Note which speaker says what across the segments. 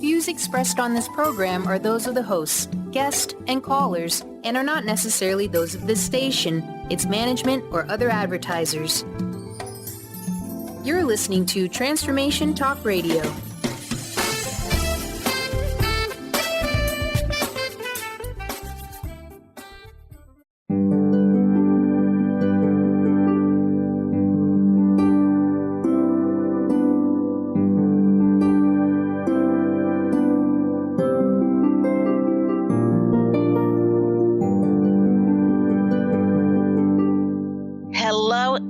Speaker 1: Views expressed on this program are those of the hosts, guests, and callers, and are not necessarily those of this station, its management, or other advertisers. You're listening to Transformation Talk Radio.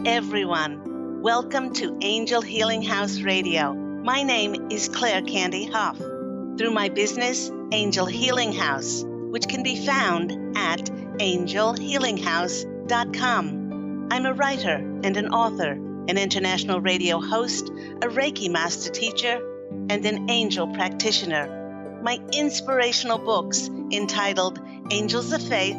Speaker 2: Everyone, welcome to Angel Healing House Radio. My name is Candy Hough. Through my business, Angel Healing House, which can be found at angelhealinghouse.com. I'm a writer and an author, an international radio host, a Reiki master teacher, and an angel practitioner. My inspirational books entitled Angels of Faith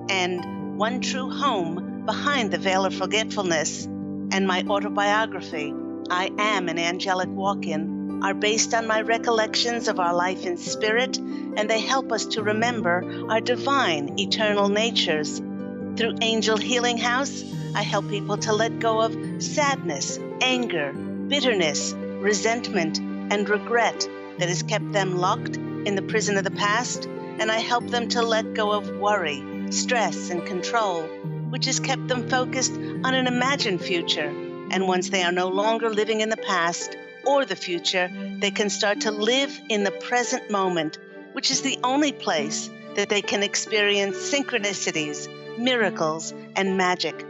Speaker 2: and One True Home Behind the Veil of Forgetfulness, and my autobiography, I Am an Angelic Walk-In, are based on my recollections of our life in spirit, and they help us to remember our divine, eternal natures. Through Angel Healing House, I help people to let go of sadness, anger, bitterness, resentment, and regret that has kept them locked in the prison of the past, and I help them to let go of worry, stress, and control, which has kept them focused on an imagined future. And once they are no longer living in the past or the future, they can start to live in the present moment, which is the only place that they can experience synchronicities, miracles, and magic.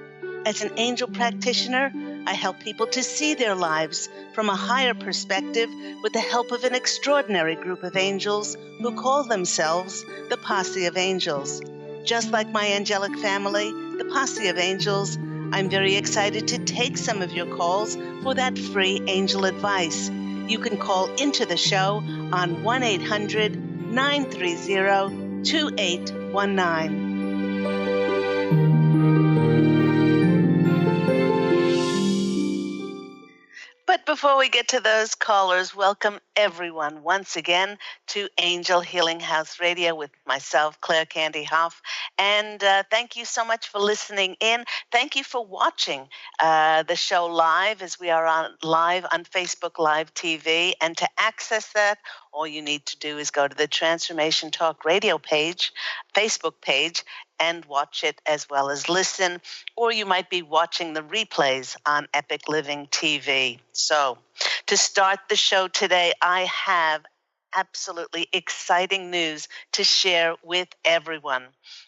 Speaker 2: As an angel practitioner, I help people to see their lives from a higher perspective with the help of an extraordinary group of angels who call themselves the Posse of Angels. Just like my angelic family, the Posse of Angels, I'm very excited to take some of your calls for that free angel advice. You can call into the show on 1-800-930-2819. But before we get to those callers, welcome everyone once again to Angel Healing House Radio with myself, Candy Hough. And thank you so much for listening in. Thank you for watching the show live, as we are live on Facebook Live TV. And to access that, all you need to do is go to the Transformation Talk Radio page, Facebook page, and watch it as well as listen, or you might be watching the replays on Epic Living TV. So, to start the show today, I have absolutely exciting news to share with everyone.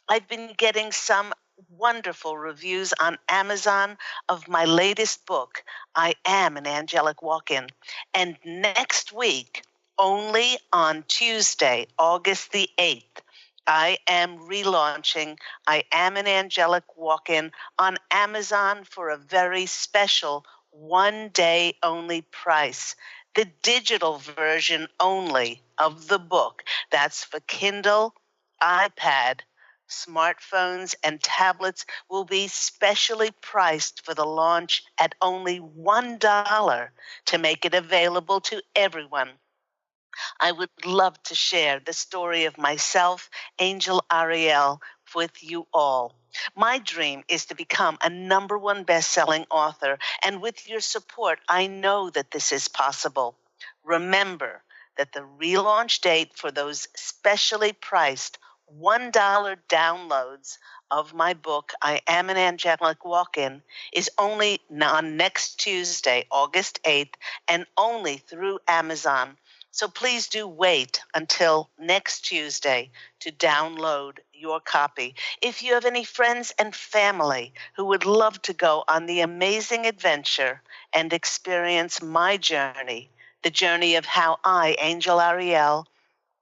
Speaker 2: I've been getting some wonderful reviews on Amazon of my latest book, I Am an Angelic Walk-In. And next week, only on Tuesday, August the 8th, I am relaunching I Am an Angelic Walk-In on Amazon for a very special one-day only price. The digital version only of the book. That's for Kindle, iPad, smartphones, and tablets will be specially priced for the launch at only $1 to make it available to everyone. I would love to share the story of myself, Angel Ariel, with you all. My dream is to become a #1 best-selling author, and with your support, I know that this is possible. Remember that the relaunch date for those specially priced $1 downloads of my book, I Am an Angelic Walk-In, is only on next Tuesday, August 8th, and only through Amazon. So please do wait until next Tuesday to download your copy. If you have any friends and family who would love to go on the amazing adventure and experience my journey, the journey of how I, Angel Ariel,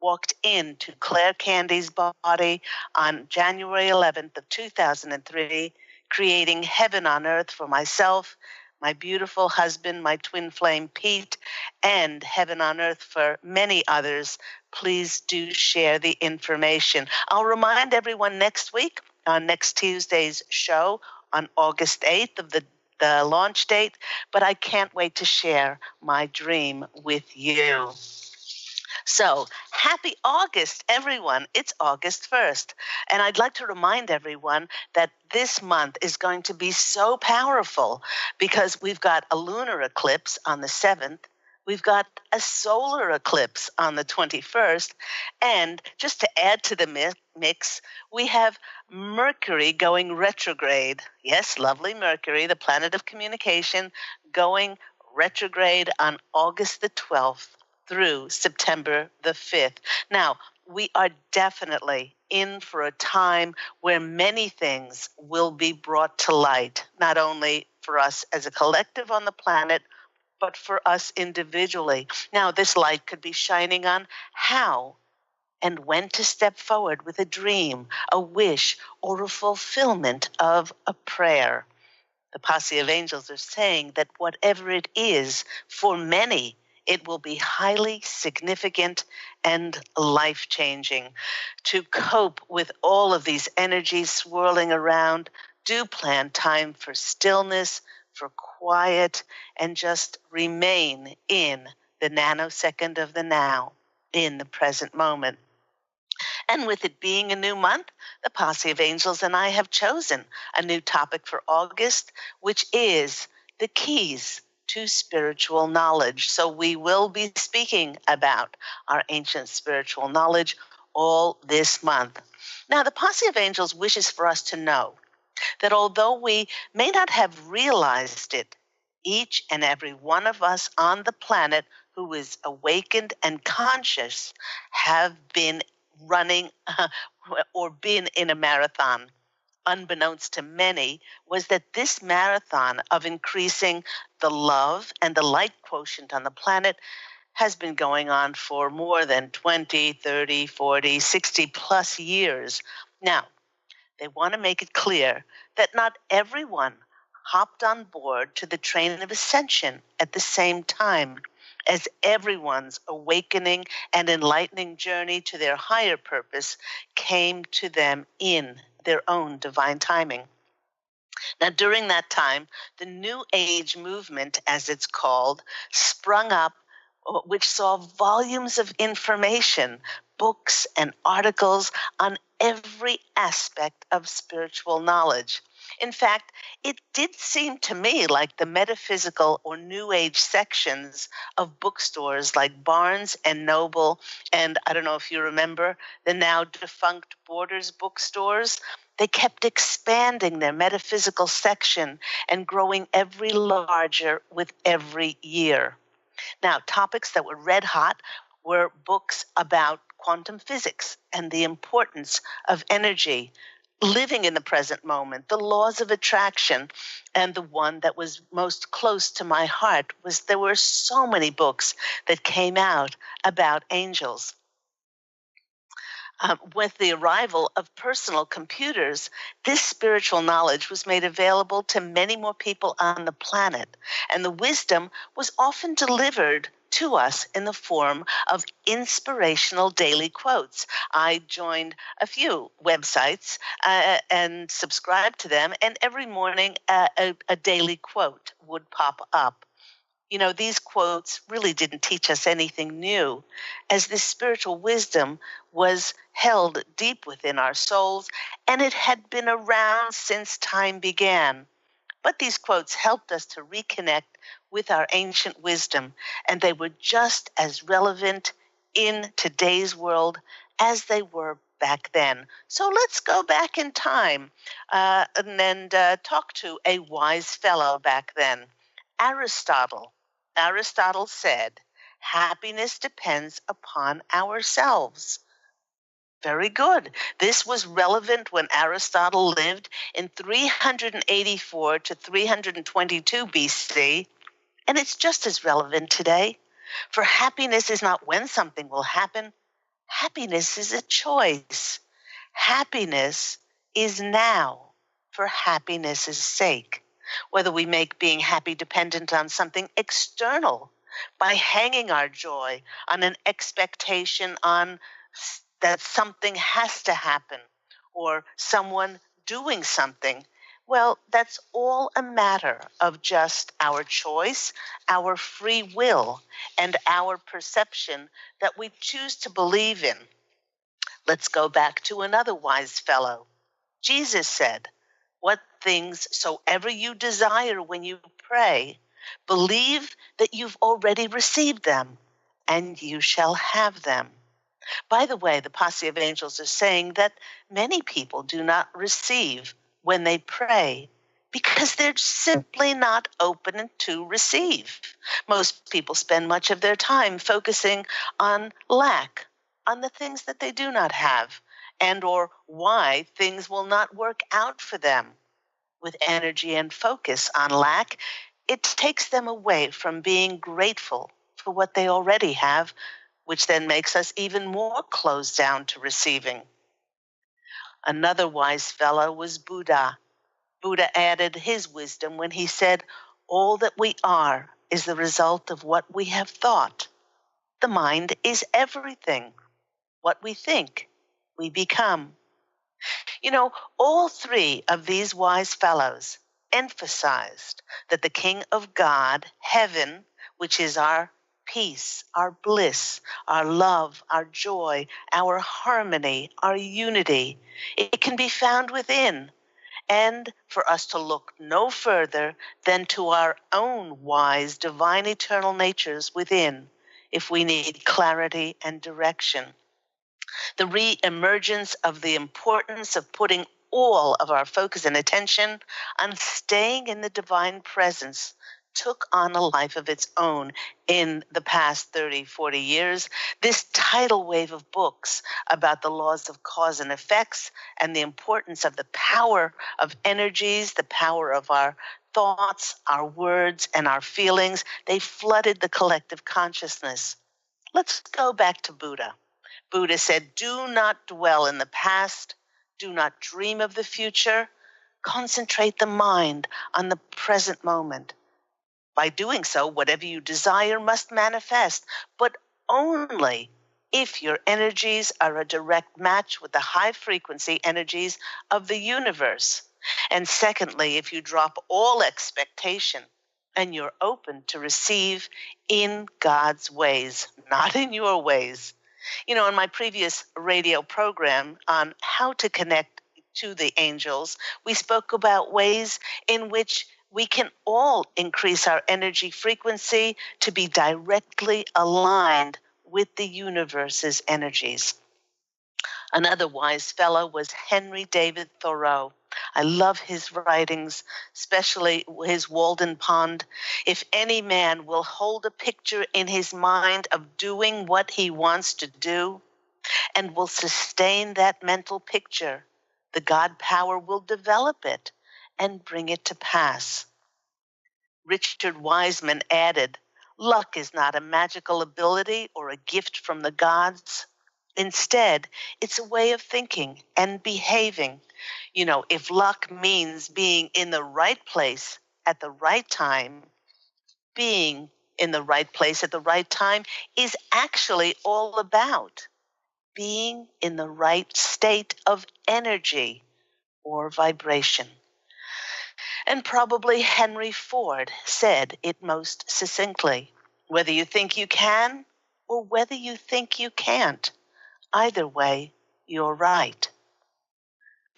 Speaker 2: walked into Claire Candy's body on January 11th of 2003, creating heaven on earth for myself, my beautiful husband, my twin flame Pete, and heaven on earth for many others, please do share the information. I'll remind everyone next week on next Tuesday's show on August 8th of the launch date, but I can't wait to share my dream with you. So happy August, everyone. It's August 1st. And I'd like to remind everyone that this month is going to be so powerful because we've got a lunar eclipse on the 7th. We've got a solar eclipse on the 21st. And just to add to the mix, we have Mercury going retrograde. Yes, lovely Mercury, the planet of communication, going retrograde on August the 12th through September the 5th. Now, we are definitely in for a time where many things will be brought to light, not only for us as a collective on the planet, but for us individually. Now, this light could be shining on how and when to step forward with a dream, a wish, or a fulfillment of a prayer. The Posse of Angels are saying that whatever it is, for many, it will be highly significant and life-changing. To cope with all of these energies swirling around, do plan time for stillness, for quiet, and just remain in the nanosecond of the now, in the present moment. And with it being a new month, the Posse of Angels and I have chosen a new topic for August, which is the keys to spiritual knowledge. So we will be speaking about our ancient spiritual knowledge all this month. Now, the Posse of Angels wishes for us to know that although we may not have realized it, each and every one of us on the planet who is awakened and conscious have been running or been in a marathon. Unbeknownst to many, was that this marathon of increasing the love and the light quotient on the planet has been going on for more than 20, 30, 40, 60 plus years. Now, they want to make it clear that not everyone hopped on board to the train of ascension at the same time, as everyone's awakening and enlightening journey to their higher purpose came to them in their own divine timing. Now, during that time, the New Age movement, as it's called, sprung up, which saw volumes of information, books, and articles on every aspect of spiritual knowledge. In fact, it did seem to me like the metaphysical or New Age sections of bookstores like Barnes and Noble, and I don't know if you remember the now defunct Borders bookstores, they kept expanding their metaphysical section and growing every larger with every year. Now, topics that were red hot were books about quantum physics and the importance of energy, living in the present moment, the laws of attraction, and the one that was most close to my heart was there were so many books that came out about angels. With the arrival of personal computers, this spiritual knowledge was made available to many more people on the planet, and the wisdom was often delivered to us in the form of inspirational daily quotes. I joined a few websites and subscribed to them, and every morning a daily quote would pop up. You know, these quotes really didn't teach us anything new, as this spiritual wisdom was held deep within our souls, and it had been around since time began. But these quotes helped us to reconnect with our ancient wisdom, and they were just as relevant in today's world as they were back then. So let's go back in time and talk to a wise fellow back then, Aristotle. Aristotle said, happiness depends upon ourselves. Very good. This was relevant when Aristotle lived in 384 to 322 BC, and it's just as relevant today. For happiness is not when something will happen. Happiness is a choice. Happiness is now for happiness' sake. Whether we make being happy dependent on something external by hanging our joy on an expectation on that something has to happen or someone doing something, Well, that's all a matter of just our choice, our free will, and our perception that we choose to believe in. Let's go back to another wise fellow. Jesus said, "What things soever you desire when you pray, believe that you've already received them, and you shall have them." By the way, the Posse of Angels are saying that many people do not receive when they pray because they're simply not open to receive. Most people spend much of their time focusing on lack, on the things that they do not have, and or why things will not work out for them. With energy and focus on lack, it takes them away from being grateful for what they already have, which then makes us even more closed down to receiving. Another wise fellow was Buddha. Buddha added his wisdom when he said, "All that we are is the result of what we have thought. The mind is everything. What we think, we become." You know, all three of these wise fellows emphasized that the King of God, heaven, which is our peace, our bliss, our love, our joy, our harmony, our unity, it can be found within, and for us to look no further than to our own wise, divine, eternal natures within if we need clarity and direction. The re-emergence of the importance of putting all of our focus and attention on staying in the divine presence took on a life of its own in the past 30, 40 years. This tidal wave of books about the laws of cause and effects and the importance of the power of energies, the power of our thoughts, our words, and our feelings, they flooded the collective consciousness. Let's go back to Buddha. Buddha said, "Do not dwell in the past. Do not dream of the future. Concentrate the mind on the present moment. By doing so, whatever you desire must manifest, but only if your energies are a direct match with the high frequency energies of the universe. And secondly, if you drop all expectation and you're open to receive in God's ways, not in your ways." You know, in my previous radio program on how to connect to the angels, we spoke about ways in which we can all increase our energy frequency to be directly aligned with the universe's energies. Another wise fellow was Henry David Thoreau. I love his writings, especially his Walden Pond. "If any man will hold a picture in his mind of doing what he wants to do and will sustain that mental picture, the God power will develop it and bring it to pass." Richard Wiseman added, "Luck is not a magical ability or a gift from the gods. Instead, it's a way of thinking and behaving. You know, if luck means being in the right place at the right time, being in the right place at the right time is actually all about being in the right state of energy or vibration." And probably Henry Ford said it most succinctly, "Whether you think you can or whether you think you can't, either way, you're right."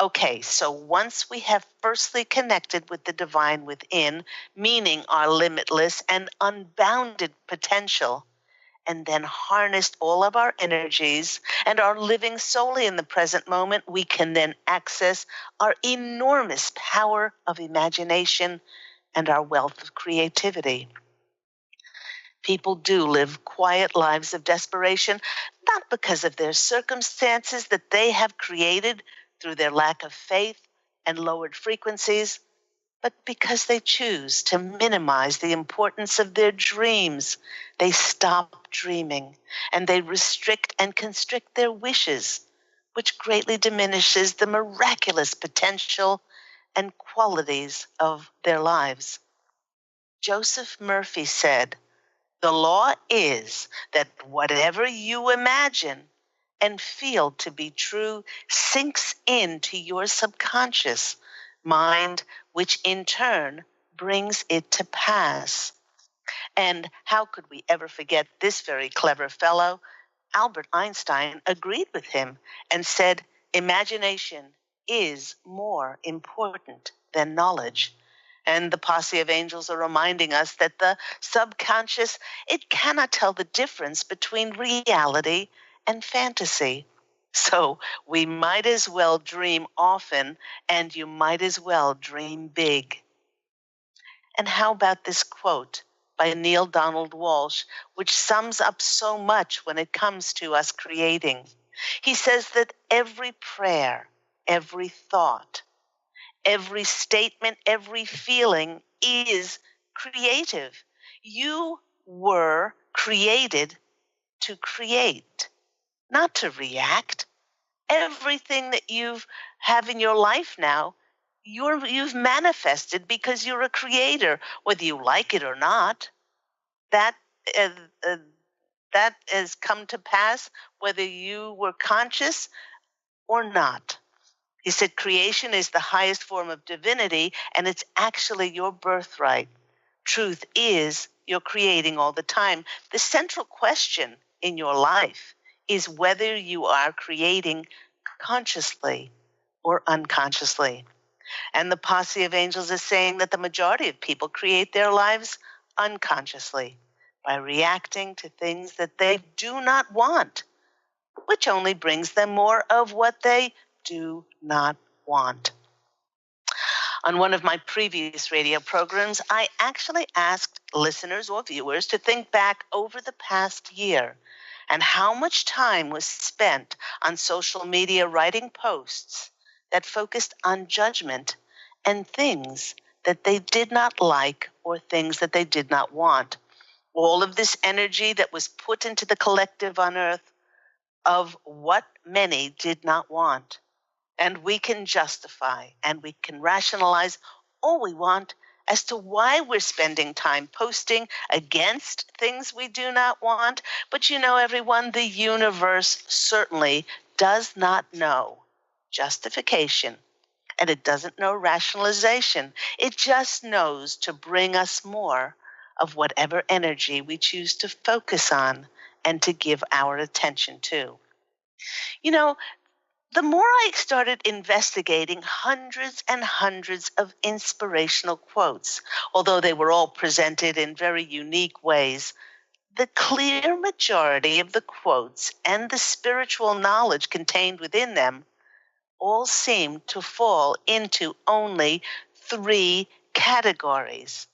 Speaker 2: Okay, so once we have firstly connected with the divine within, meaning our limitless and unbounded potential, and then harnessed all of our energies and are living solely in the present moment, we can then access our enormous power of imagination and our wealth of creativity. People do live quiet lives of desperation, not because of their circumstances that they have created through their lack of faith and lowered frequencies, but because they choose to minimize the importance of their dreams. They stop dreaming, and they restrict and constrict their wishes, which greatly diminishes the miraculous potential and qualities of their lives. Joseph Murphy said, "The law is that whatever you imagine and feel to be true sinks into your subconscious, mind, which in turn brings it to pass. And how could we ever forget this very clever fellow? Albert Einstein agreed with him and said, imagination is more important than knowledge. And the Posse of Angels are reminding us that the subconscious, it cannot tell the difference between reality and fantasy. So we might as well dream often, and you might as well dream big. And how about this quote by Neil Donald Walsh, which sums up so much when it comes to us creating? He says that every prayer, every thought, every statement, every feeling is creative. You were created to create, not to react. Everything that you have in your life now, you've manifested because you're a creator, whether you like it or not. That uh, uh, that has come to pass whether you were conscious or not. He said creation is the highest form of divinity, and it's actually your birthright. Truth is you're creating all the time. The central question in your life is whether you are creating consciously or unconsciously. And the Posse of Angels is saying that the majority of people create their lives unconsciously by reacting to things that they do not want, which only brings them more of what they do not want. On one of my previous radio programs, I actually asked listeners or viewers to think back over the past year and how much time was spent on social media writing posts that focused on judgment and things that they did not like or things that they did not want. All of this energy that was put into the collective on earth of what many did not want. And we can justify and we can rationalize all we want as to why we're spending time posting against things we do not want. But you know, everyone, the universe certainly does not know justification, and it doesn't know rationalization. It just knows to bring us more of whatever energy we choose to focus on and to give our attention to. You know, the more I started investigating hundreds and hundreds of inspirational quotes, although they were all presented in very unique ways, the clear majority of the quotes and the spiritual knowledge contained within them all seemed to fall into only three categories.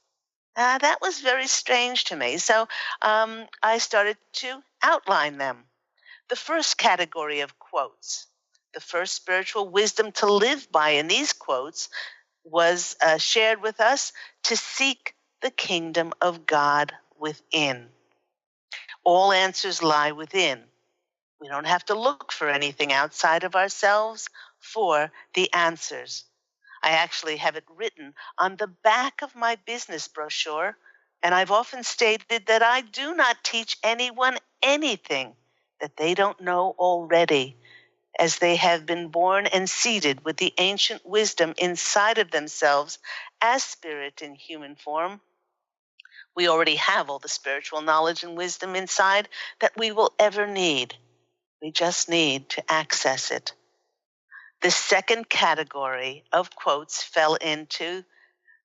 Speaker 2: That was very strange to me, so I started to outline them. The first category of quotes, the first spiritual wisdom to live by in these quotes was shared with us to seek the kingdom of God within. All answers lie within. We don't have to look for anything outside of ourselves for the answers. I actually have it written on the back of my business brochure, and I've often stated that I do not teach anyone anything that they don't know already, as they have been born and seated with the ancient wisdom inside of themselves as spirit in human form. We already have all the spiritual knowledge and wisdom inside that we will ever need. We just need to access it. The second category of quotes fell into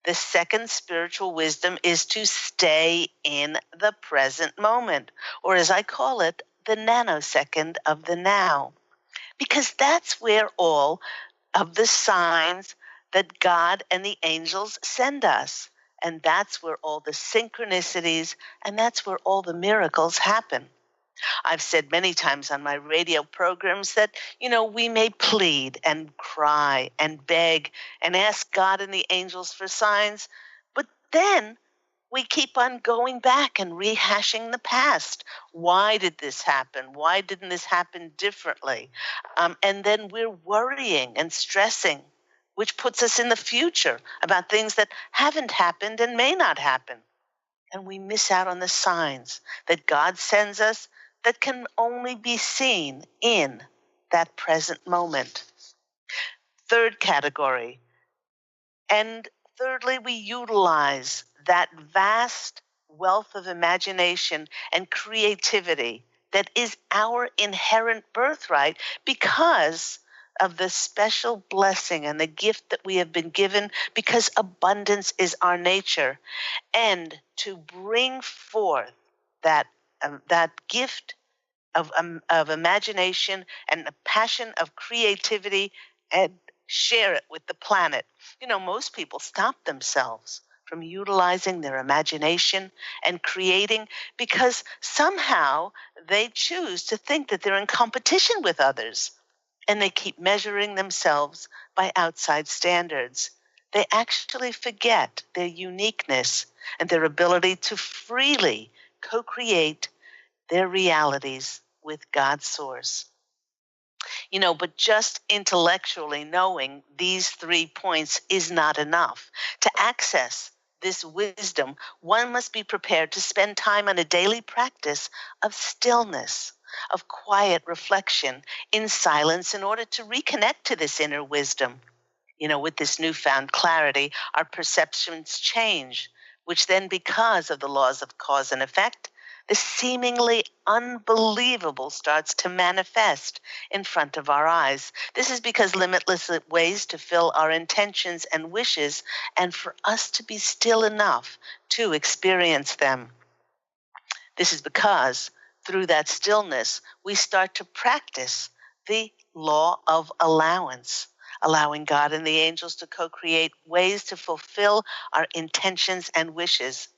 Speaker 2: the second spiritual wisdom is to stay in the present moment, or as I call it, the nanosecond of the now. Because that's where all of the signs that God and the angels send us. And that's where all the synchronicities and that's where all the miracles happen. I've said many times on my radio programs that, we may plead and cry and beg and ask God and the angels for signs, but then we keep on going back and rehashing the past. Why did this happen? Why didn't this happen differently? And then we're worrying and stressing, which puts us in the future about things that haven't happened and may not happen. And we miss out on the signs that God sends us that can only be seen in that present moment. Third category, And thirdly, we utilize that vast wealth of imagination and creativity that is our inherent birthright because of the special blessing and the gift that we have been given, because abundance is our nature. And to bring forth that gift of imagination and a passion of creativity and share it with the planet. Most people stop themselves from utilizing their imagination and creating because somehow they choose to think that they're in competition with others, and they keep measuring themselves by outside standards. They actually forget their uniqueness and their ability to freely co-create their realities with God's source. But just intellectually knowing these 3 points is not enough. To access this wisdom, one must be prepared to spend time on a daily practice of stillness, of quiet reflection in silence in order to reconnect to this inner wisdom. With this newfound clarity, our perceptions change, which then, because of the laws of cause and effect, the seemingly unbelievable starts to manifest in front of our eyes. This is because limitless ways to fill our intentions and wishes, and for us to be still enough to experience them. This is because through that stillness, we start to practice the law of allowance, allowing God and the angels to co-create ways to fulfill our intentions and wishes.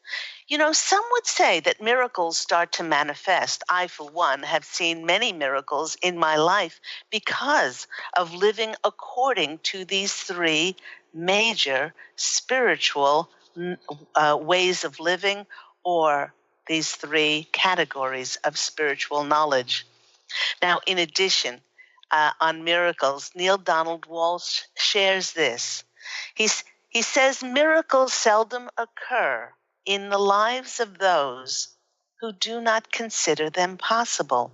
Speaker 2: Some would say that miracles start to manifest. I, for one, have seen many miracles in my life because of living according to these 3 major spiritual ways of living, or these 3 categories of spiritual knowledge. Now, in addition, on miracles, Neil Donald Walsh shares this. He says miracles seldom occur in the lives of those who do not consider them possible.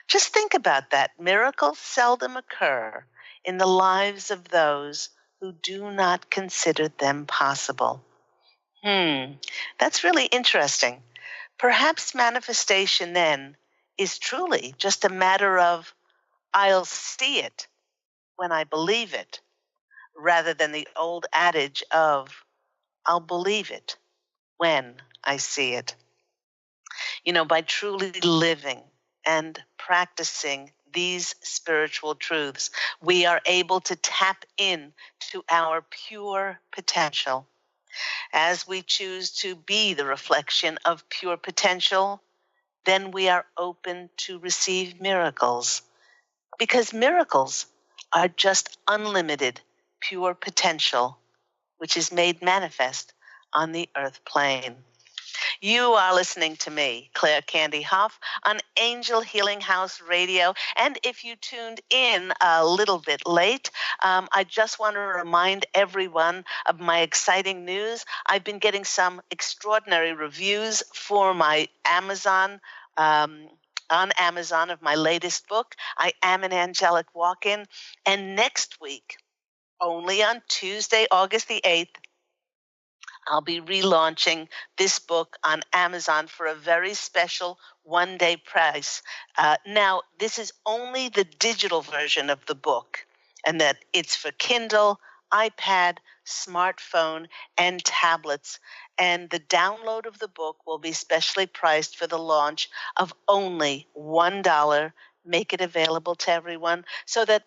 Speaker 2: Just think about that. Miracles seldom occur in the lives of those who do not consider them possible. That's really interesting. Perhaps manifestation then is truly just a matter of I'll see it when I believe it, rather than the old adage of I'll believe it when I see it. By truly living and practicing these spiritual truths, we are able to tap in to our pure potential. As we choose to be the reflection of pure potential, then we are open to receive miracles, because miracles are just unlimited pure potential, which is made manifest on the earth plane. You are listening to me, Claire Candy Hough, on Angel Healing House Radio. And if you tuned in a little bit late, I just want to remind everyone of my exciting news. I've been getting some extraordinary reviews for my Amazon on Amazon of my latest book, I Am an Angelic Walk-In. And next week, only on Tuesday, August the 8th, I'll be relaunching this book on Amazon for a very special one-day price. Now, this is only the digital version of the book, and that it's for Kindle, iPad, smartphone, and tablets. And the download of the book will be specially priced for the launch of only $1. Make it available to everyone so that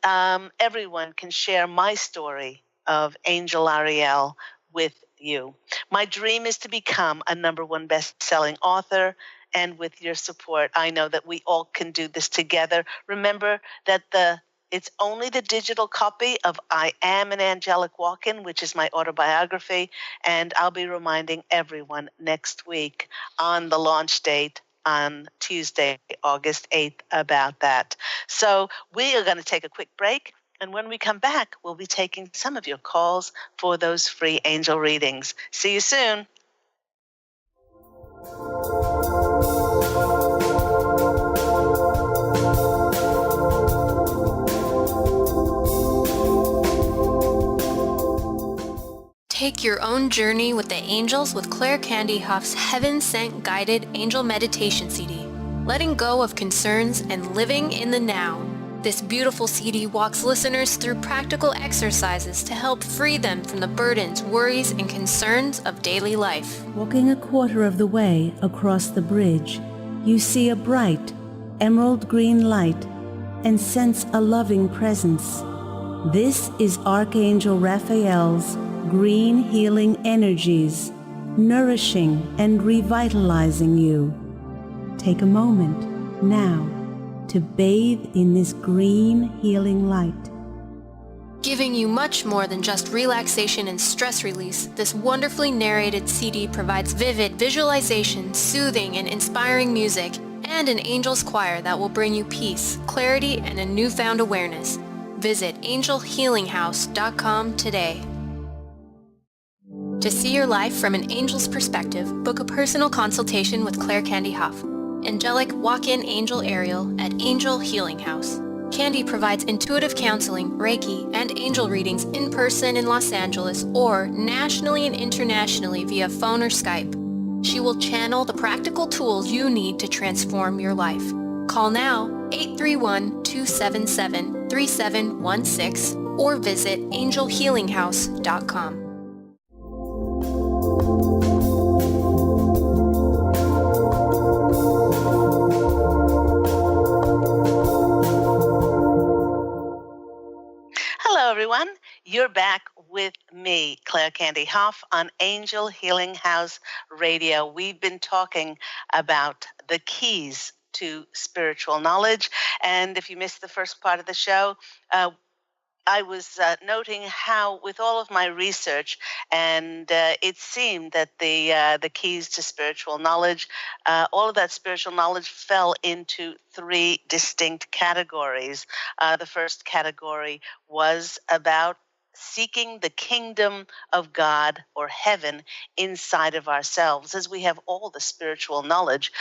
Speaker 2: everyone can share my story of Angel Ariel with you. My dream is to become a #1 best-selling author, and with your support, I know that we all can do this together. Remember that it's only the digital copy of I Am an Angelic Walk-In, which is my autobiography, and I'll be reminding everyone next week on the launch date on Tuesday, August 8th, about that. So we are going to take a quick break. And when we come back, we'll be taking some of your calls for those free angel readings. See you soon.
Speaker 1: Take your own journey with the angels with Claire Candy Hough's Heaven Sent Guided Angel Meditation CD, letting go of concerns and living in the now. This beautiful CD walks listeners through practical exercises to help free them from the burdens, worries, and concerns of daily life.
Speaker 3: Walking a quarter of the way across the bridge, you see a bright, emerald green light and sense a loving presence. This is Archangel Raphael's green healing energies, nourishing and revitalizing you. Take a moment now to bathe in this green healing light.
Speaker 1: Giving you much more than just relaxation and stress release, this wonderfully narrated CD provides vivid visualization, soothing and inspiring music, and an angel's choir that will bring you peace, clarity, and a newfound awareness. Visit angelhealinghouse.com today. To see your life from an angel's perspective, book a personal consultation with Claire Candy Hough, angelic walk-in angel Ariel at Angel Healing House. Candy provides intuitive counseling, Reiki, and angel readings in person in Los Angeles or nationally and internationally via phone or Skype. She will channel the practical tools you need to transform your life. Call now 831-277-3716 or visit angelhealinghouse.com.
Speaker 2: Hello, everyone. You're back with me, Claire Candy Hough, on Angel Healing House Radio. We've been talking about the keys to spiritual knowledge. And if you missed the first part of the show, I was noting how, with all of my research, and it seemed that the keys to spiritual knowledge, all of that spiritual knowledge fell into three distinct categories. The first category was about seeking the kingdom of God or heaven inside of ourselves, as we have all the spiritual knowledge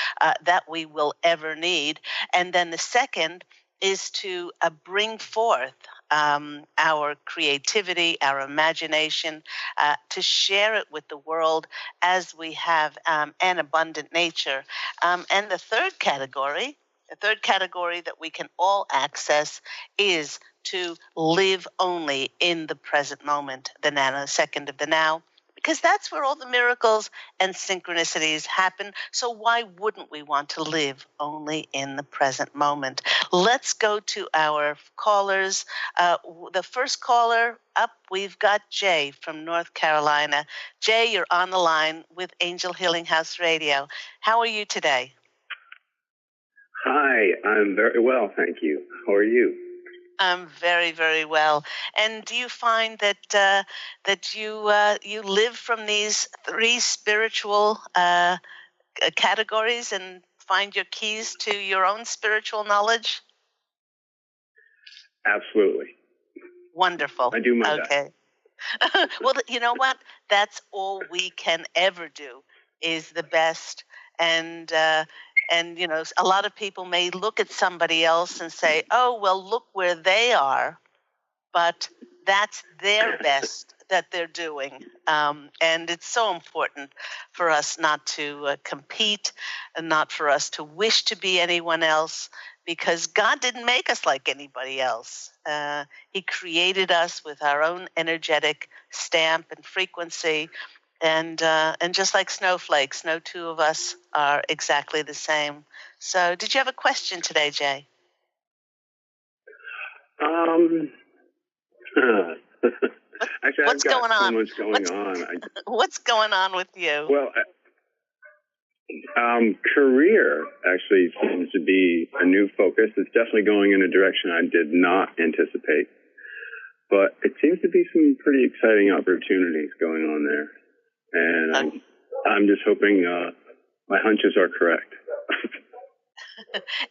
Speaker 2: that we will ever need. And then the second is to bring forth our creativity, our imagination, to share it with the world as we have an abundant nature. And the third category that we can all access is to live only in the present moment, the nanosecond of the now, because that's where all the miracles and synchronicities happen. So why wouldn't we want to live only in the present moment? Let's go to our callers. The first caller up, we've got Jay from North Carolina. Jay, you're on the line with Angel Healing House Radio. How are you today?
Speaker 4: Hi, I'm very well, thank you. How are you?
Speaker 2: I'm very, very well. And do you find that you live from these three spiritual categories and find your keys to your own spiritual knowledge?
Speaker 4: Absolutely.
Speaker 2: Wonderful.
Speaker 4: I do my best.
Speaker 2: Okay. Well, you know what? That's all we can ever do is the best. And you know, a lot of people may look at somebody else and say, "Oh, well, look where they are," but that's their best that they're doing. And it's so important for us not to compete and not for us to wish to be anyone else, because God didn't make us like anybody else. He created us with our own energetic stamp and frequency. And just like snowflakes, no two of us are exactly the same. So did you have a question today, Jay?
Speaker 4: Actually,
Speaker 2: What's
Speaker 4: I've got
Speaker 2: going
Speaker 4: so
Speaker 2: on?
Speaker 4: much going on.
Speaker 2: What's going on with you?
Speaker 4: Well, career actually seems to be a new focus. It's definitely going in a direction I did not anticipate. But it seems to be some pretty exciting opportunities going on there. And I'm just hoping my hunches are correct.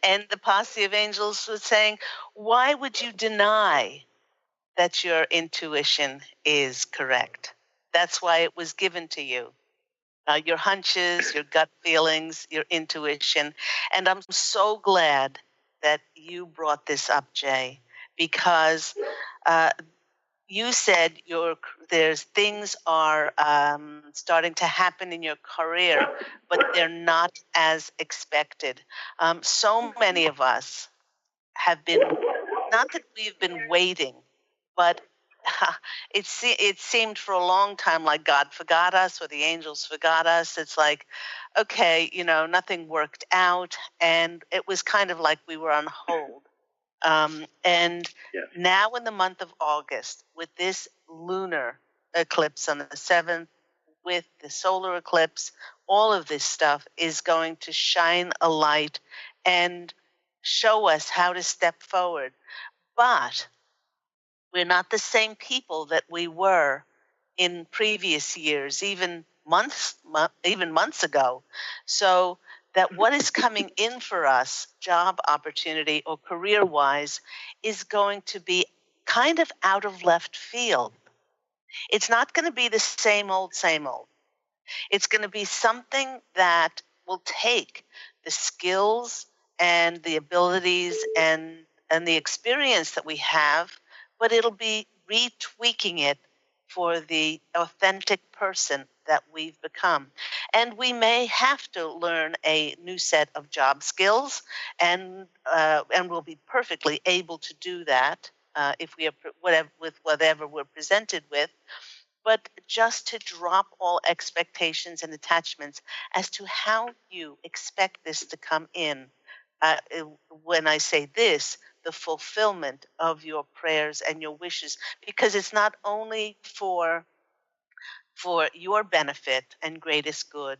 Speaker 2: And the Posse of Angels was saying, why would you deny that your intuition is correct? That's why it was given to you. Your hunches, your gut feelings, your intuition. And I'm so glad that you brought this up, Jay, because you said there's things are starting to happen in your career, but they're not as expected. So many of us have been, not that we've been waiting, but it seemed for a long time like God forgot us or the angels forgot us. It's like, okay, nothing worked out, and it was kind of like we were on hold. And
Speaker 4: Yes.
Speaker 2: now in the month of August, with this lunar eclipse on the 7th, with the solar eclipse, all of this stuff is going to shine a light and show us how to step forward. But we're not the same people that we were in previous years, even months ago. So that what is coming in for us, job opportunity or career-wise, is going to be kind of out of left field. It's not going to be the same old, same old. It's going to be something that will take the skills and the abilities and the experience that we have, but it'll be retweaking it for the authentic person that we've become. And we may have to learn a new set of job skills, and we'll be perfectly able to do that if we are with whatever we're presented with. But just to drop all expectations and attachments as to how you expect this to come in. Uh, when I say this, the fulfillment of your prayers and your wishes, because it's not only for your benefit and greatest good,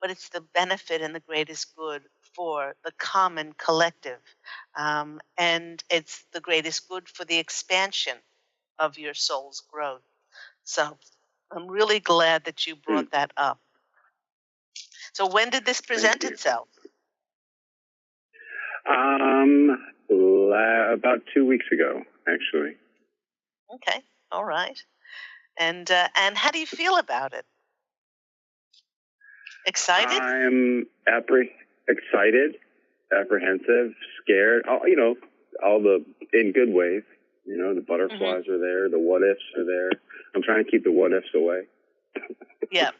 Speaker 2: but it's the benefit and the greatest good for the common collective. And it's the greatest good for the expansion of your soul's growth. So I'm really glad that you brought that up. So when did this present itself?
Speaker 4: About 2 weeks ago, actually.
Speaker 2: Okay, all right. And how do you feel about it? Excited?
Speaker 4: I'm excited, apprehensive, scared. All the in good ways. The butterflies are there. The what ifs are there. I'm trying to keep the what ifs away.
Speaker 2: Yeah.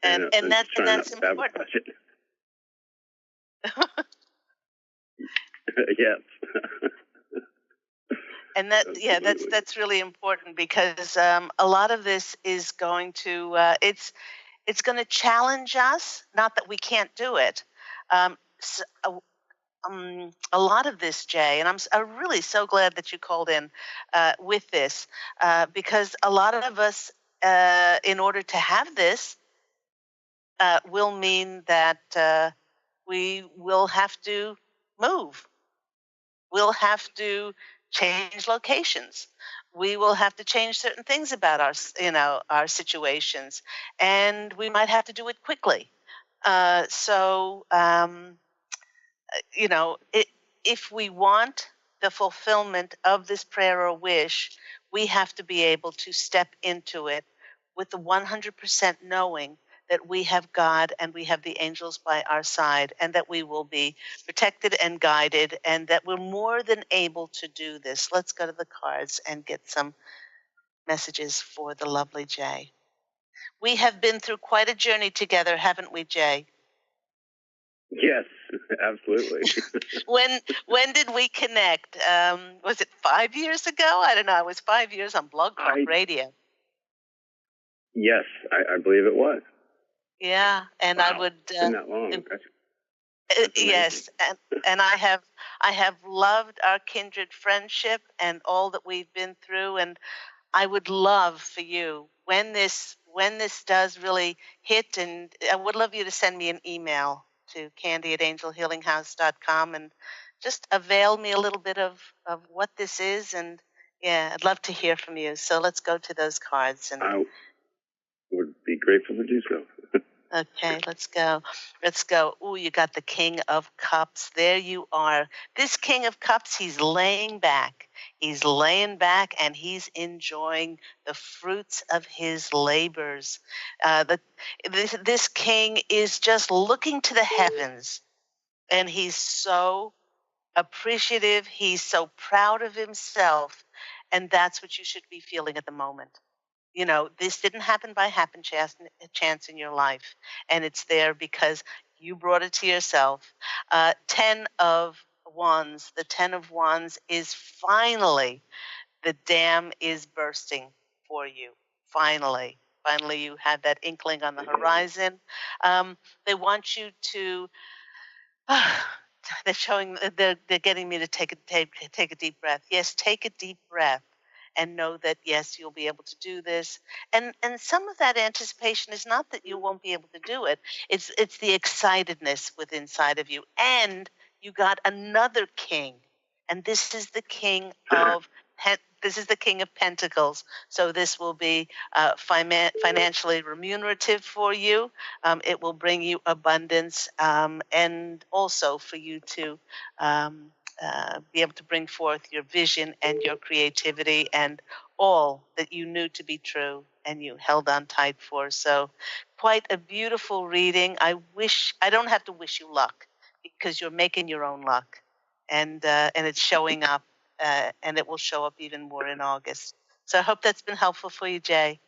Speaker 2: And that's important.
Speaker 4: Yes.
Speaker 2: And that's really important, because a lot of this is going to it's going to challenge us. Not that we can't do it. A lot of this, Jay, and I'm really so glad that you called in with this, because a lot of us, in order to have this, will mean that we will have to move. We'll have to change locations. We will have to change certain things about our situations, and we might have to do it quickly. So if we want the fulfillment of this prayer or wish, we have to be able to step into it with the 100% knowing that we have God and we have the angels by our side, and that we will be protected and guided, and that we're more than able to do this. Let's go to the cards and get some messages for the lovely Jay. We have been through quite a journey together, haven't we, Jay?
Speaker 4: Yes, absolutely.
Speaker 2: When did we connect? Was it 5 years ago? I don't know. It was 5 years on Blog Talk Radio.
Speaker 4: Yes, I believe it was.
Speaker 2: Yeah, and
Speaker 4: wow.
Speaker 2: I would.
Speaker 4: It's been that long. That's
Speaker 2: yes, and I have loved our kindred friendship and all that we've been through, and I would love for you, when this does really hit, and I would love you to send me an email to candy@angelhealinghouse.com and just avail me a little bit of what this is. And yeah, I'd love to hear from you. So let's go to those cards. And
Speaker 4: I would be grateful to do so.
Speaker 2: Okay, let's go. Ooh, you got the King of Cups. There you are. This King of Cups, he's laying back. He's laying back and he's enjoying the fruits of his labors. This king is just looking to the heavens, and he's so appreciative. He's so proud of himself, And that's what you should be feeling at the moment. You know, this didn't happen by happen chance in your life, and it's there because you brought it to yourself. Ten of Wands. The Ten of Wands is finally the dam is bursting for you. Finally, you have that inkling on the horizon. They want you to. They're getting me to take a deep breath. Yes, take a deep breath and know that yes, you'll be able to do this. And some of that anticipation is not that you won't be able to do it. It's the excitedness within inside of you. And you got another king. And this is the king of Pentacles. So this will be financially remunerative for you. It will bring you abundance, and also for you to be able to bring forth your vision and your creativity and all that you knew to be true and you held on tight for. So quite a beautiful reading. I don't have to wish you luck because you're making your own luck, and it's showing up, and it will show up even more in August. So I hope that's been helpful for you, Jay.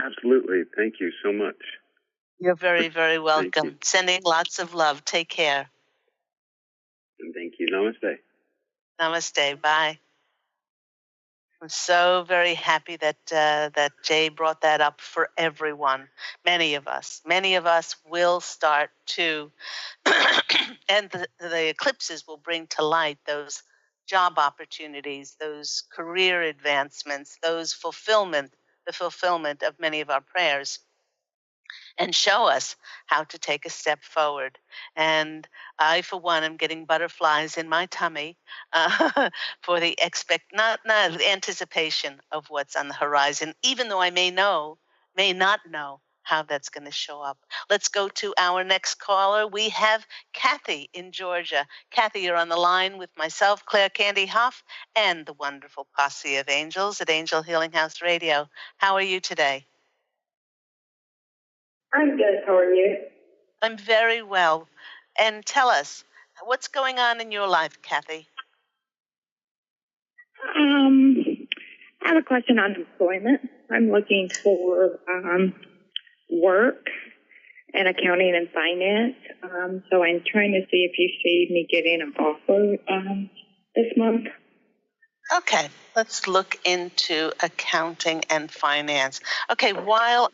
Speaker 4: Absolutely. Thank you so much.
Speaker 2: You're very, very welcome. Sending lots of love. Take care.
Speaker 4: And thank you. Namaste.
Speaker 2: Namaste. Bye. I'm so very happy that Jay brought that up for everyone. Many of us will start to, and the eclipses will bring to light those job opportunities, those career advancements, the fulfillment of many of our prayers, and show us how to take a step forward. And I, for one, am getting butterflies in my tummy for the not the anticipation of what's on the horizon, even though I may not know how that's going to show up. Let's go to our next caller. We have Kathy in Georgia. Kathy, you're on the line with myself, Claire Candy Hough, and the wonderful Posse of Angels at Angel Healing House Radio. How are you today?
Speaker 5: I'm good. How are you?
Speaker 2: I'm very well. And tell us, what's going on in your life, Kathy?
Speaker 5: I have a question on employment. I'm looking for work in accounting and finance. So I'm trying to see if you see me getting an offer this month.
Speaker 2: Okay, let's look into accounting and finance. Okay, while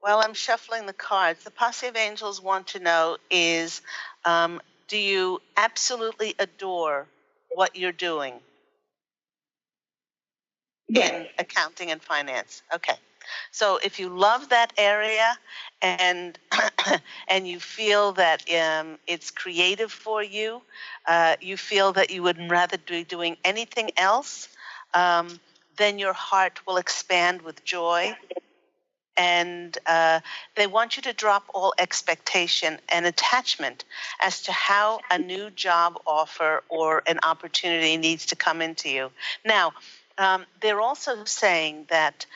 Speaker 2: I'm shuffling the cards, the Posse of Angels want to know is, do you absolutely adore what you're doing in accounting and finance? Okay. So if you love that area and and you feel that it's creative for you, you feel that you would rather be doing anything else, then your heart will expand with joy. And they want you to drop all expectation and attachment as to how a new job offer or an opportunity needs to come into you. Now, they're also saying that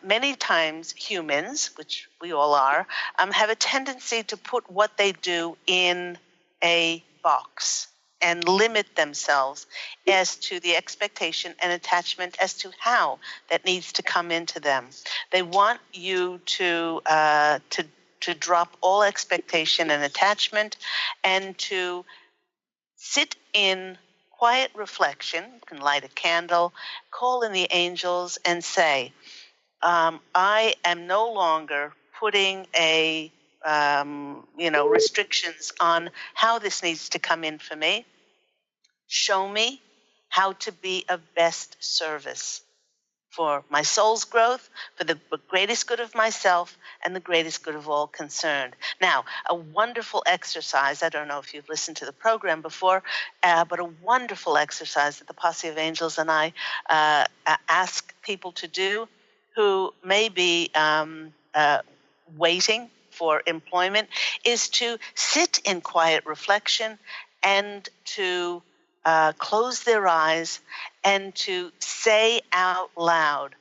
Speaker 2: many times humans, which we all are, have a tendency to put what they do in a box and limit themselves as to the expectation and attachment as to how that needs to come into them. They want you to drop all expectation and attachment and to sit in quiet reflection. You can light a candle, call in the angels, and say, I am no longer putting restrictions on how this needs to come in for me. Show me how to be of best service for my soul's growth, for the greatest good of myself, and the greatest good of all concerned. Now, a wonderful exercise, I don't know if you've listened to the program before, but a wonderful exercise that the Posse of Angels and I ask people to do who may be waiting for employment is to sit in quiet reflection and to close their eyes and to say out loud,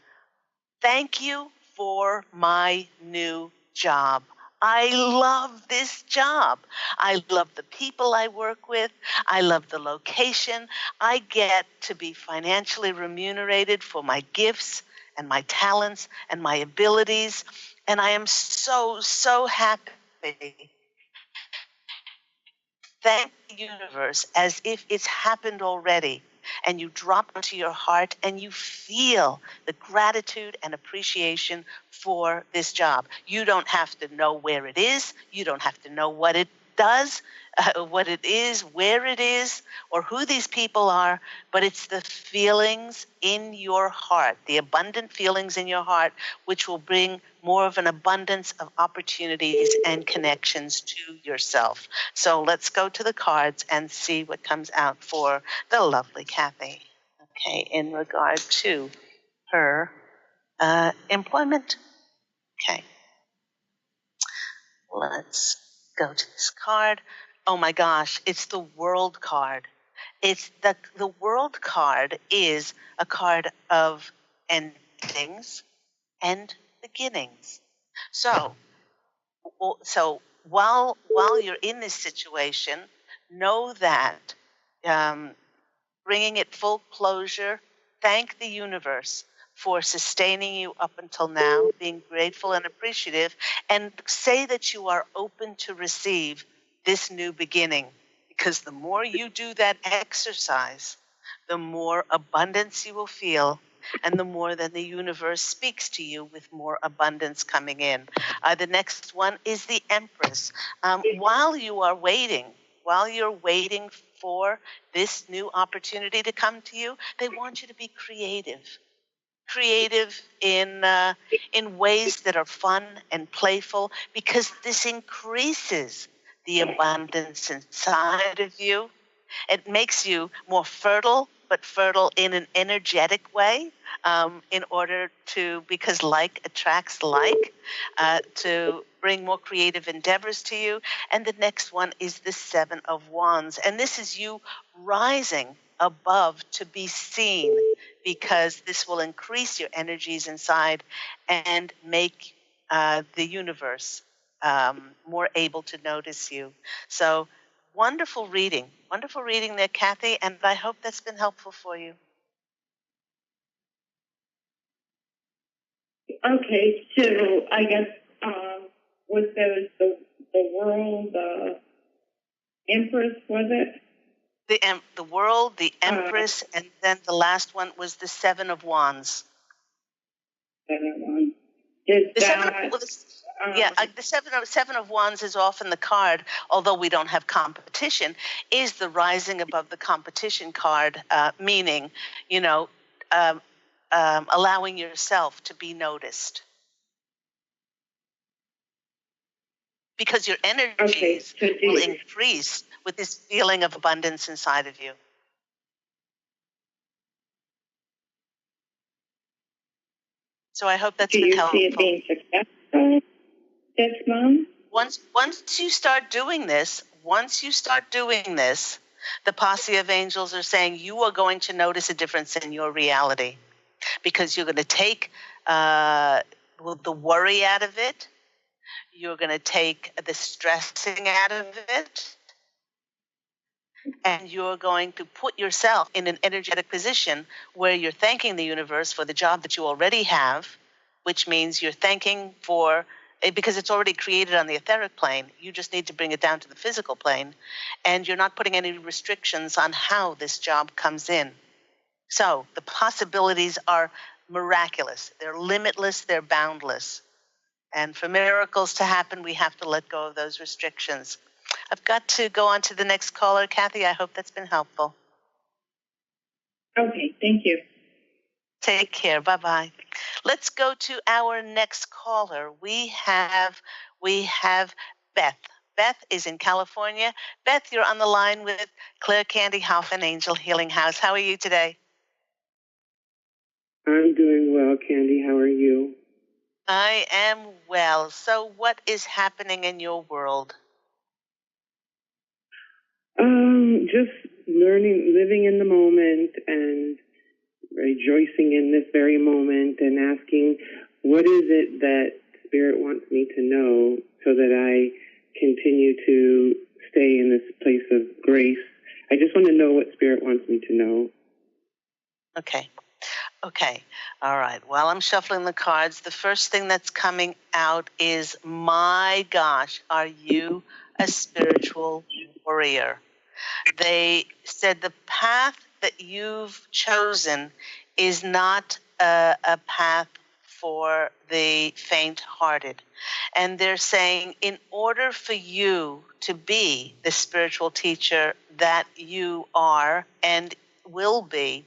Speaker 2: thank you for my new job. I love this job. I love the people I work with. I love the location. I get to be financially remunerated for my gifts and my talents and my abilities. And I am so, so happy. Thank the universe as if it's happened already. And you drop into your heart and you feel the gratitude and appreciation for this job. You don't have to know where it is. You don't have to know what it does, what it is, where it is, or who these people are, but it's the feelings in your heart, the abundant feelings in your heart, which will bring more of an abundance of opportunities and connections to yourself. So let's go to the cards and see what comes out for the lovely Kathy, okay, in regard to her employment. Okay, let's go to this card. Oh my gosh, it's the World card. It's the World card is a card of endings and beginnings. So while you're in this situation, know that bringing it full closure, thank the universe for sustaining you up until now, being grateful and appreciative, and say that you are open to receive this new beginning. Because the more you do that exercise, the more abundance you will feel, and the more that the universe speaks to you with more abundance coming in. The next one is the Empress. While you're waiting for this new opportunity to come to you, they want you to be creative in ways that are fun and playful, because this increases the abundance inside of you. It makes you more fertile, but fertile in an energetic way, because like attracts like, to bring more creative endeavors to you. And the next one is the Seven of Wands. And this is you rising above to be seen, because this will increase your energies inside and make the universe more able to notice you. So wonderful reading there, Kathy, and I hope that's been helpful for you.
Speaker 5: Okay, so I guess was those the world, the Empress, was it?
Speaker 2: The World, the Empress, and then the last one was the Seven of Wands.
Speaker 5: The
Speaker 2: Seven of Wands is often the card, although we don't have competition, is the rising above the competition card, meaning, allowing yourself to be noticed. Because your energies will increase with this feeling of abundance inside of you. So I hope that's been helpful.
Speaker 5: Do you see it being successful this month?
Speaker 2: Once you start doing this, the Posse of Angels are saying you are going to notice a difference in your reality, because you're going to take the worry out of it. You're going to take the stressing out of it. And you're going to put yourself in an energetic position where you're thanking the universe for the job that you already have, which means you're thanking for it because it's already created on the etheric plane. You just need to bring it down to the physical plane. And you're not putting any restrictions on how this job comes in. So the possibilities are miraculous. They're limitless. They're boundless. And for miracles to happen, we have to let go of those restrictions. I've got to go on to the next caller. Kathy, I hope that's been helpful.
Speaker 5: Okay, thank you.
Speaker 2: Take care. Bye-bye. Let's go to our next caller. We have Beth. Beth is in California. Beth, you're on the line with Claire Candy Hough and Angel Healing House. How are you today?
Speaker 6: I'm doing well, Candy. How are you?
Speaker 2: I am well. So what is happening in your world?
Speaker 6: Just learning, living in the moment and rejoicing in this very moment and asking, what is it that Spirit wants me to know so that I continue to stay in this place of grace. I just want to know what Spirit wants me to know.
Speaker 2: Okay. All right. While I'm shuffling the cards, the first thing that's coming out is, my gosh, are you a spiritual warrior? They said the path that you've chosen is not a path for the faint-hearted. And they're saying, in order for you to be the spiritual teacher that you are and will be,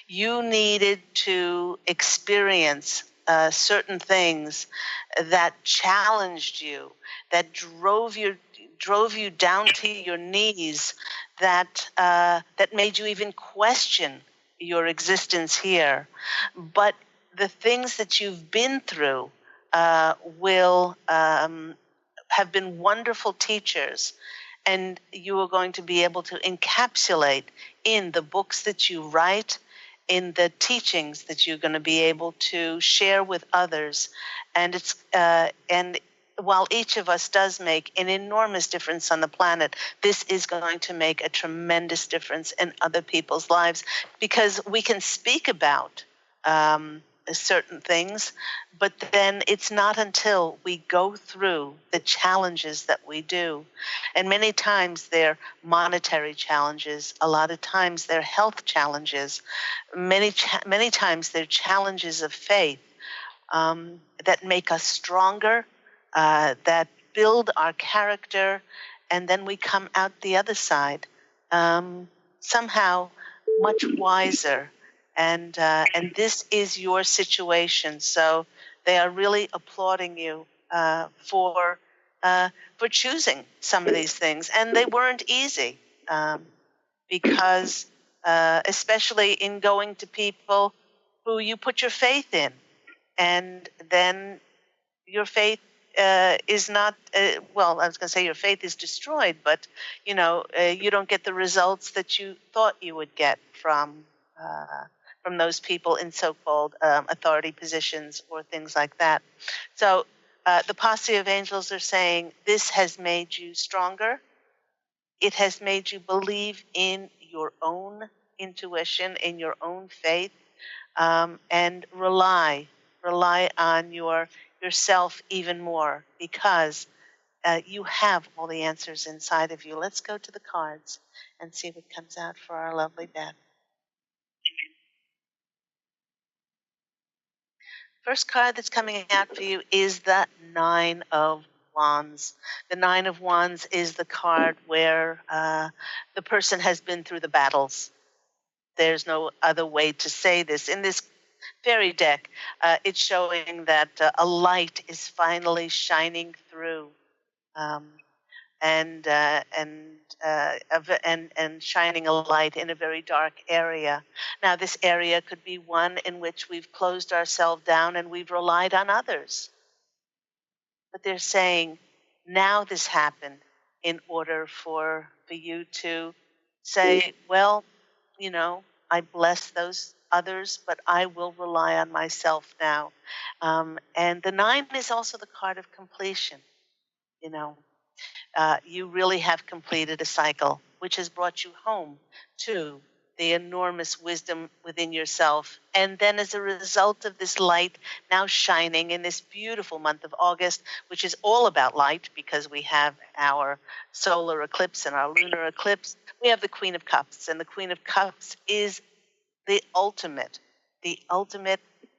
Speaker 2: you needed to experience certain things that challenged you, that drove you down to your knees, that made you even question your existence here. But the things that you've been through will have been wonderful teachers, and you are going to be able to encapsulate in the books that you write, in the teachings that you're going to be able to share with others. And and while each of us does make an enormous difference on the planet, this is going to make a tremendous difference in other people's lives, because we can speak about certain things, but then it's not until we go through the challenges that we do. And many times they're monetary challenges. A lot of times they're health challenges. Many times they're challenges of faith that make us stronger, that build our character, and then we come out the other side somehow much wiser. And this is your situation. So they are really applauding you for choosing some of these things, and they weren't easy, because especially in going to people who you put your faith in, and then your faith is not, well, I was going to say your faith is destroyed, but, you don't get the results that you thought you would get from those people in so-called authority positions or things like that. So the Posse of Angels are saying this has made you stronger. It has made you believe in your own intuition, in your own faith, and rely on yourself even more, because you have all the answers inside of you. Let's go to the cards and see what comes out for our lovely Beth. First card that's coming out for you is the Nine of Wands. The Nine of Wands is the card where the person has been through the battles. There's no other way to say this. In this fairy deck, it's showing that a light is finally shining through, and shining a light in a very dark area. Now, this area could be one in which we've closed ourselves down and we've relied on others. But they're saying, now this happened in order for you to say, well, I bless those others, but I will rely on myself now. And the Nine is also the card of completion. You really have completed a cycle, which has brought you home to the enormous wisdom within yourself. And then as a result of this light now shining in this beautiful month of August, which is all about light, because we have our solar eclipse and our lunar eclipse, we have the Queen of Cups. And the Queen of Cups is the ultimate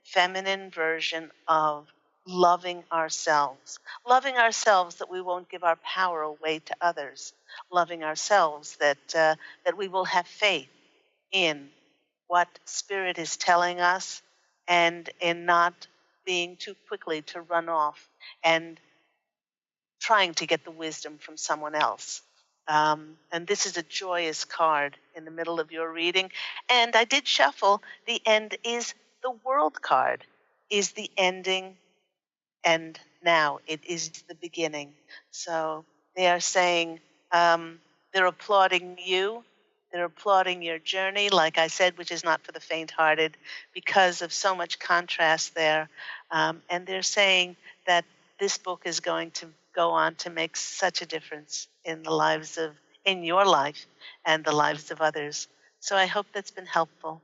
Speaker 2: feminine version of loving ourselves that we won't give our power away to others, loving ourselves that we will have faith in what Spirit is telling us, and in not being too quickly to run off and trying to get the wisdom from someone else. And this is a joyous card in the middle of your reading. And I did shuffle. The end is the World card, is the ending, and now it is the beginning. So they are saying they're applauding you. They're applauding your journey, like I said, which is not for the faint-hearted, because of so much contrast there. And they're saying that this book is going to go on to make such a difference in your life and the lives of others. So I hope that's been helpful.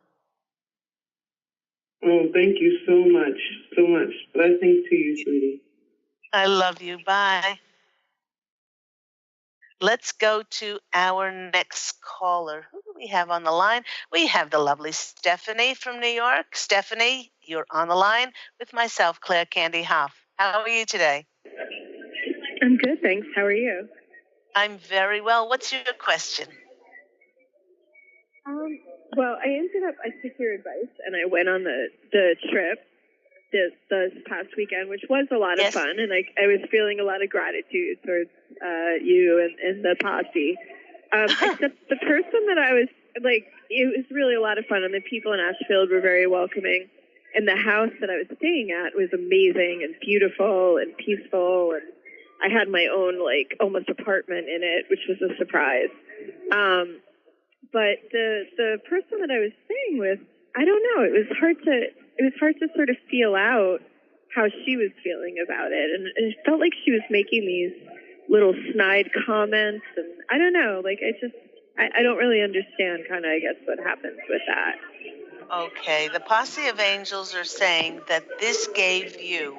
Speaker 6: Oh, thank you so much. So much. Blessings to you, sweetie.
Speaker 2: I love you. Bye. Let's go to our next caller. Who do we have on the line? We have the lovely Stephanie from New York. Stephanie, you're on the line with myself, Claire Candy Hough. How are you today?
Speaker 7: I'm good, thanks. How are you?
Speaker 2: I'm very well. What's your question?
Speaker 7: Well, I took your advice and I went on the trip this past weekend, which was a lot of fun, and I was feeling a lot of gratitude towards you and the posse. Except the person that I was like, it was really a lot of fun, and the people in Ashfield were very welcoming, and the house that I was staying at was amazing and beautiful and peaceful, and I had my own like almost apartment in it, which was a surprise. But the person that I was staying with, I don't know, it was hard to sort of feel out how she was feeling about it, and it felt like she was making these little snide comments, and I don't know, like I don't really understand kind of, I guess, what happens with that.
Speaker 2: Okay, the Posse of Angels are saying that this gave you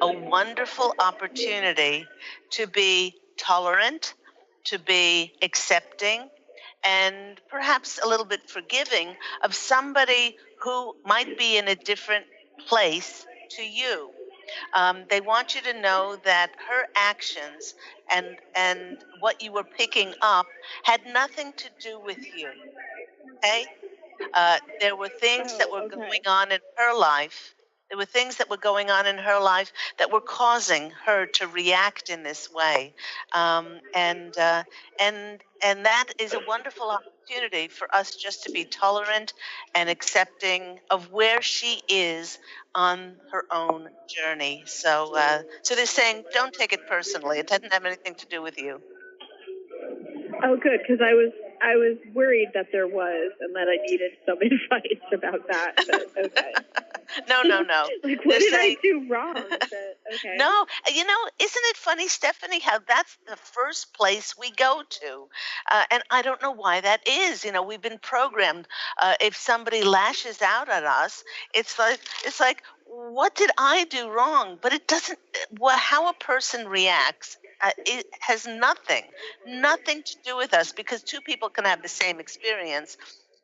Speaker 2: a wonderful opportunity to be tolerant, to be accepting, and perhaps a little bit forgiving of somebody who might be in a different place to you. They want you to know that her actions and what you were picking up had nothing to do with you. Okay? There were things that were going on in her life. There were things that were going on in her life that were causing her to react in this way, and that is a wonderful opportunity for us just to be tolerant and accepting of where she is on her own journey. So they're saying, don't take it personally. It doesn't have anything to do with you.
Speaker 7: Oh, good, because I was worried that there was, and that I needed some advice about that. But okay.
Speaker 2: No.
Speaker 7: Like, what did I do wrong? Okay.
Speaker 2: No, isn't it funny, Stephanie, how that's the first place we go to, and I don't know why that is. We've been programmed. If somebody lashes out at us, it's like, what did I do wrong? But it doesn't. Well, how a person reacts. It has nothing to do with us, because two people can have the same experience,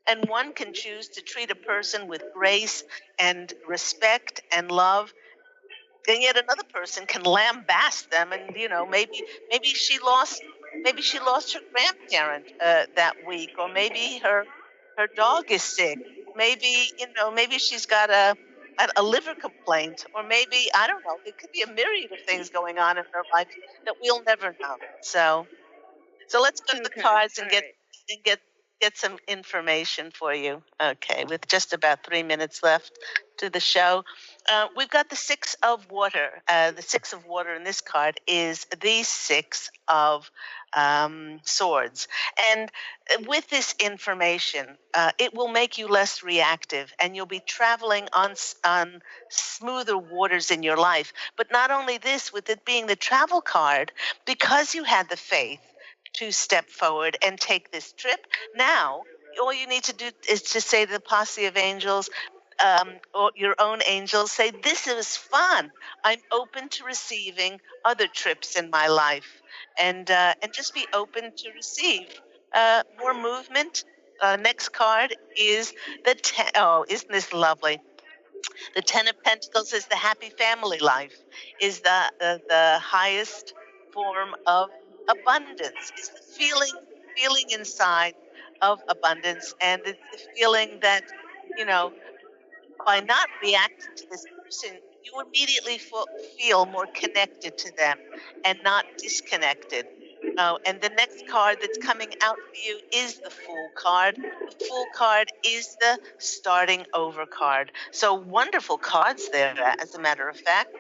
Speaker 2: and one can choose to treat a person with grace and respect and love, and yet another person can lambaste them, and maybe she lost her grandparent that week, or maybe her dog is sick, maybe she's got a liver complaint, or maybe, I don't know, there could be a myriad of things going on in her life that we'll never know. So let's go to the cards and get some information for you. Okay, with just about 3 minutes left to the show. We've got the Six of Water. The Six of Water in this card is the Six of Swords. And with this information, it will make you less reactive, and you'll be traveling on smoother waters in your life. But not only this, with it being the travel card, because you had the faith to step forward and take this trip, now all you need to do is to say to the Posse of Angels, or your own angels, say, this is fun. I'm open to receiving other trips in my life, and just be open to receive more movement. Next card is the oh, isn't this lovely? The Ten of Pentacles is the happy family life, is the highest form of abundance. It's the feeling inside of abundance, and it's the feeling that, by not reacting to this person, you immediately feel more connected to them and not disconnected. And the next card that's coming out for you is the Fool card. The Fool card is the starting over card. So wonderful cards there, as a matter of fact.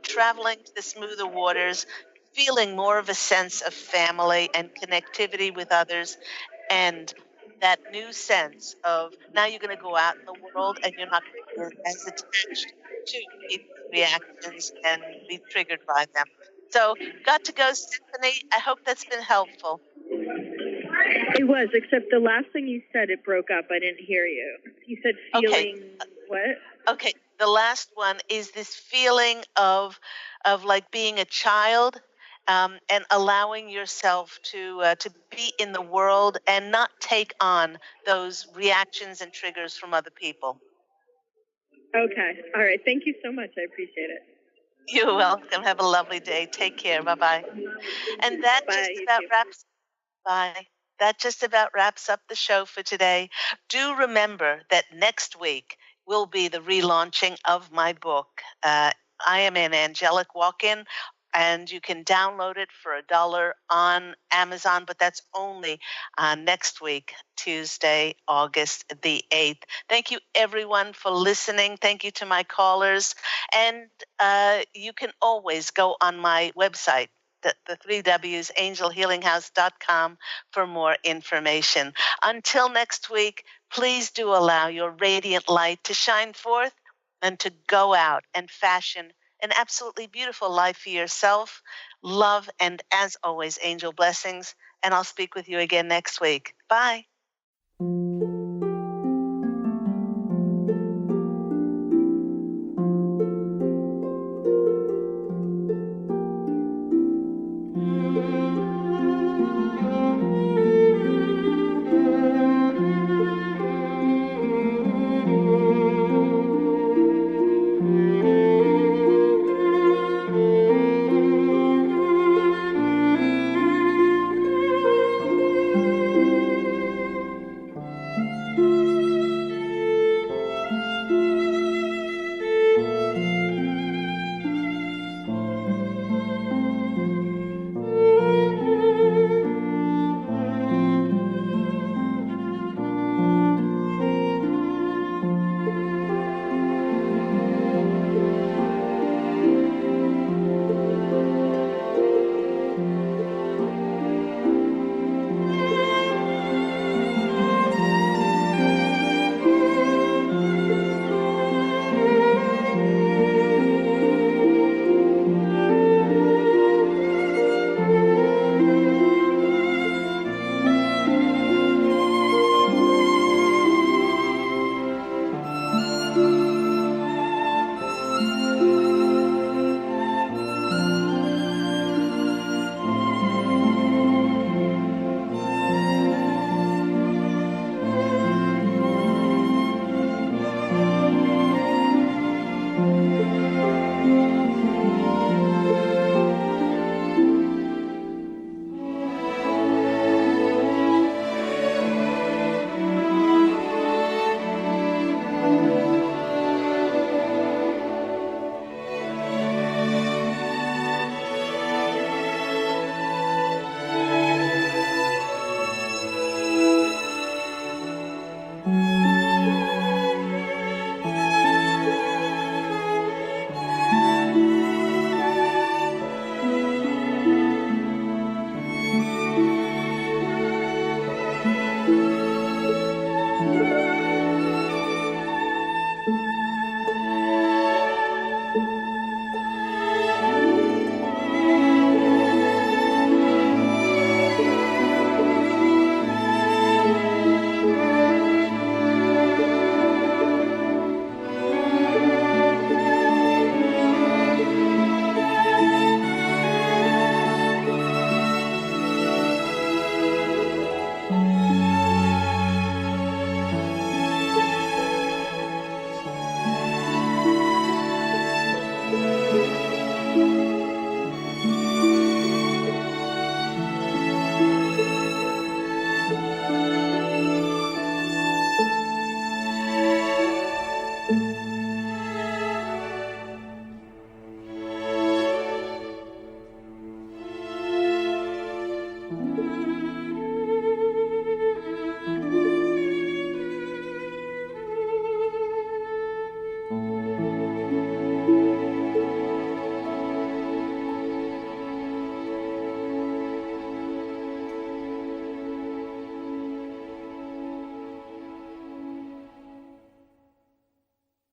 Speaker 2: Traveling to the smoother waters, feeling more of a sense of family and connectivity with others, and that new sense of now you're going to go out in the world and you're not going to be as attached to meet reactions and be triggered by them. So, got to go, Stephanie. I hope that's been helpful.
Speaker 7: It was, except the last thing you said, it broke up. I didn't hear you. You said feeling what?
Speaker 2: Okay, the last one is this feeling of like being a child, and allowing yourself to be in the world and not take on those reactions and triggers from other people.
Speaker 7: Okay. All right. Thank you so much. I appreciate it.
Speaker 2: You're welcome. Have a lovely day. Take care. Bye-bye. And that
Speaker 7: Bye,
Speaker 2: just
Speaker 7: you
Speaker 2: about
Speaker 7: too.
Speaker 2: wraps. Bye. That just about wraps up the show for today. Do remember that next week will be the relaunching of my book. I am an angelic walk-in, and you can download it for $1 on Amazon, but that's only next week, Tuesday, August the 8th. Thank you, everyone, for listening. Thank you to my callers. And you can always go on my website, the 3Ws, angelhealinghouse.com, for more information. Until next week, please do allow your radiant light to shine forth and to go out and fashion an absolutely beautiful life for yourself. Love, and as always, angel blessings. And I'll speak with you again next week. Bye.